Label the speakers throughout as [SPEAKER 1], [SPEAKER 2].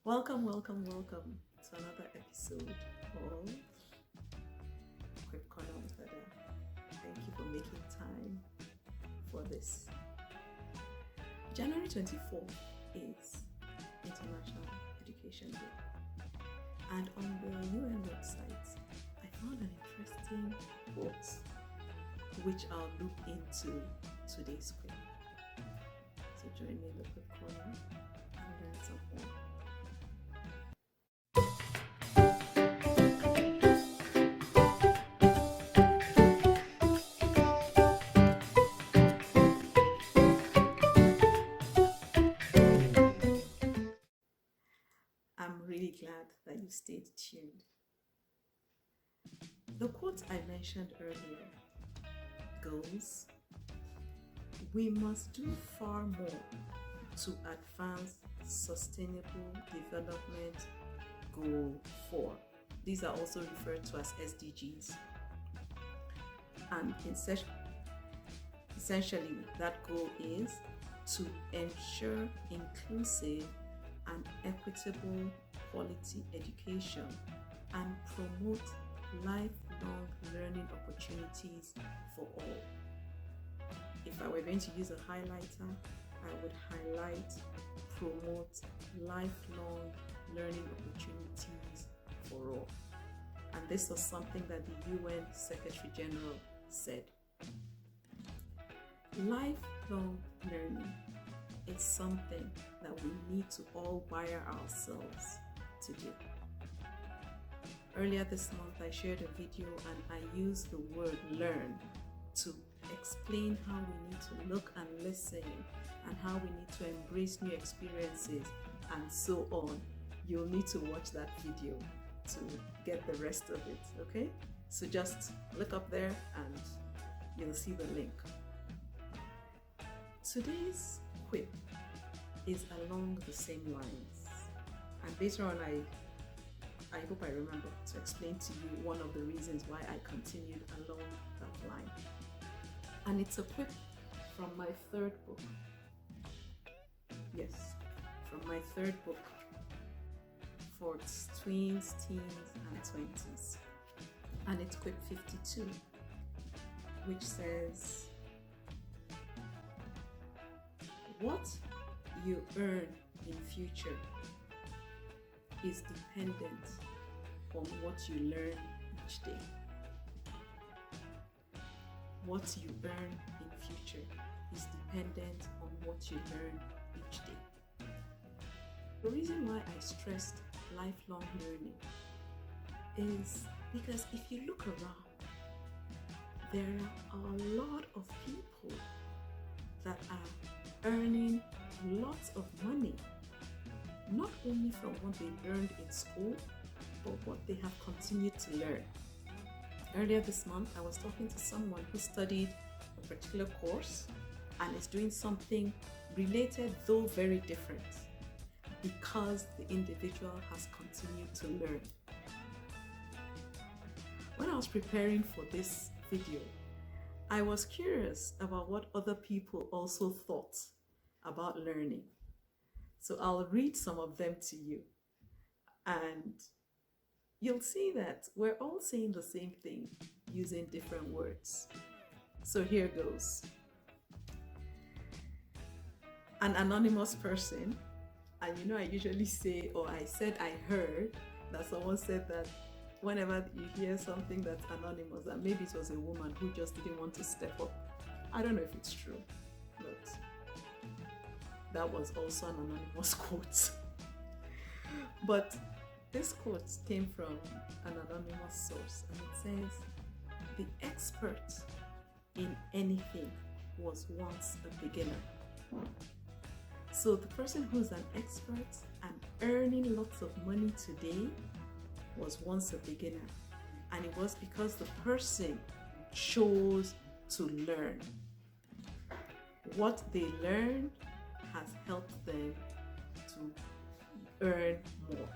[SPEAKER 1] Welcome to another episode of Quip Corner with Ada. Thank you for making time for this. January 24th is International Education Day. And on the UN website, I found an interesting quote which I'll look into today's quip. So join me in the Quip Corner and learn some more. I'm really glad that you stayed tuned. The quote I mentioned earlier goes, "We must do far more to advance Sustainable Development Goal 4. These are also referred to as SDGs. And essentially, that goal is to ensure inclusive and equitable quality education and promote lifelong learning opportunities for all." If I were going to use a highlighter, I would highlight promote lifelong learning opportunities for all. And this was something that the UN Secretary General said. Lifelong learning is something that we need to all wire ourselves to do. Earlier this month, I shared a video and I used the word learn to explain how we need to look and listen and how we need to embrace new experiences and so on. You'll need to watch that video to get the rest of it, okay? So just look up there and you'll see the link. Today's quip is along the same lines, and later on I hope I remember to explain to you one of the reasons why I continued along that line. And it's a quip from my third book. Yes, from my third book for tweens, teens, and 20s. And it's quip 52, which says, "What you earn in future is dependent on what you learn each day." What you earn in future is dependent on what you learn each day. The reason why I stressed lifelong learning is because if you look around, there are a lot of people that are earning lots of money, not only from what they learned in school, but what they have continued to learn. Earlier this month, I was talking to someone who studied a particular course and is doing something related, though very different, because the individual has continued to learn. When I was preparing for this video, I was curious about what other people also thought about learning. So I'll read some of them to you, and you'll see that we're all saying the same thing using different words. So here goes. An anonymous person, and I usually say, or I said I heard that someone said that whenever you hear something that's anonymous, and maybe it was a woman who just didn't want to step up. I don't know if it's true, but that was also an anonymous quote. But this quote came from an anonymous source, and it says, "The expert in anything was once a beginner." So the person who's an expert and earning lots of money today was once a beginner, and it was because the person chose to learn. What they learned has helped them to earn more.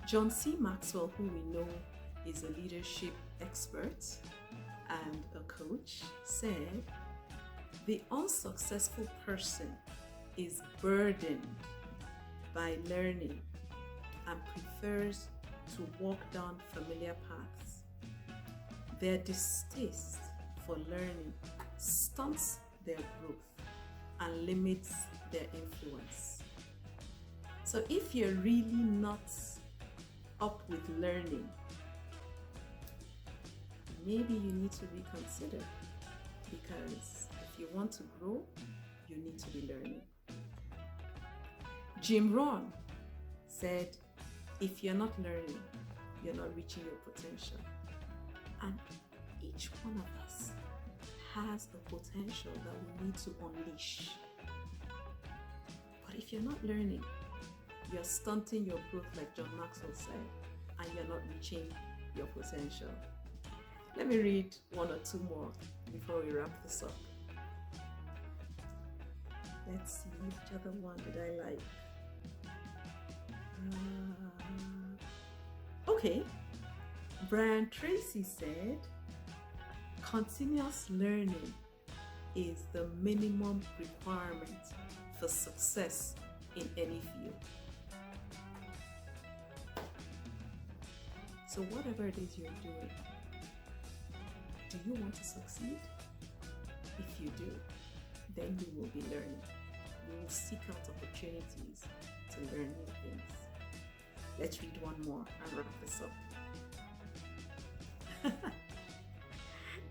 [SPEAKER 1] John C. Maxwell, who we know is a leadership expert and a coach, said, "The unsuccessful person is burdened by learning and prefers to walk down familiar paths. Their distaste for learning stunts their growth and limits their influence. So if you're really not up with learning, maybe you need to reconsider, because if you want to grow, you need to be learning. Jim Rohn said, if you're not learning, you're not reaching your potential. And each one of us has a potential that we need to unleash. But if you're not learning, you're stunting your growth, like John Maxwell said, and you're not reaching your potential. Let me read one or two more before we wrap this up. Let's see, which other one did I like? Okay, Brian Tracy said, continuous learning is the minimum requirement for success in any field. So whatever it is you're doing, do you want to succeed? If you do, then you will be learning. You will seek out opportunities to learn new things. Let's read one more and wrap this up.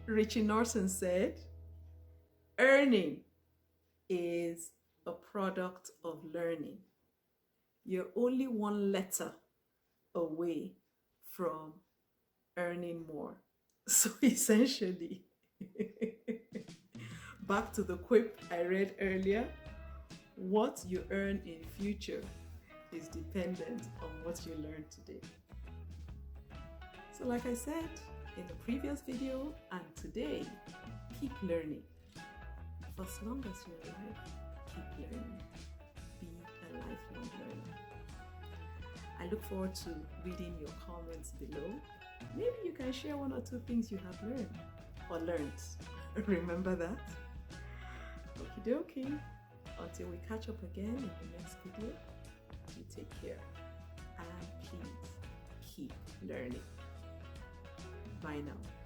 [SPEAKER 1] Richie Norton said, earning is a product of learning. You're only one letter away from earning more. So essentially, back to the quip I read earlier, what you earn in future is dependent on what you learn today. So like I said in the previous video and today, keep learning. For as long as you're alive, keep learning. Be a lifelong learner. I look forward to reading your comments below. Maybe you can share one or two things you have learned or learned. Remember that? Okie dokie. Until we catch up again in the next video, you take care. And please keep learning. Bye now.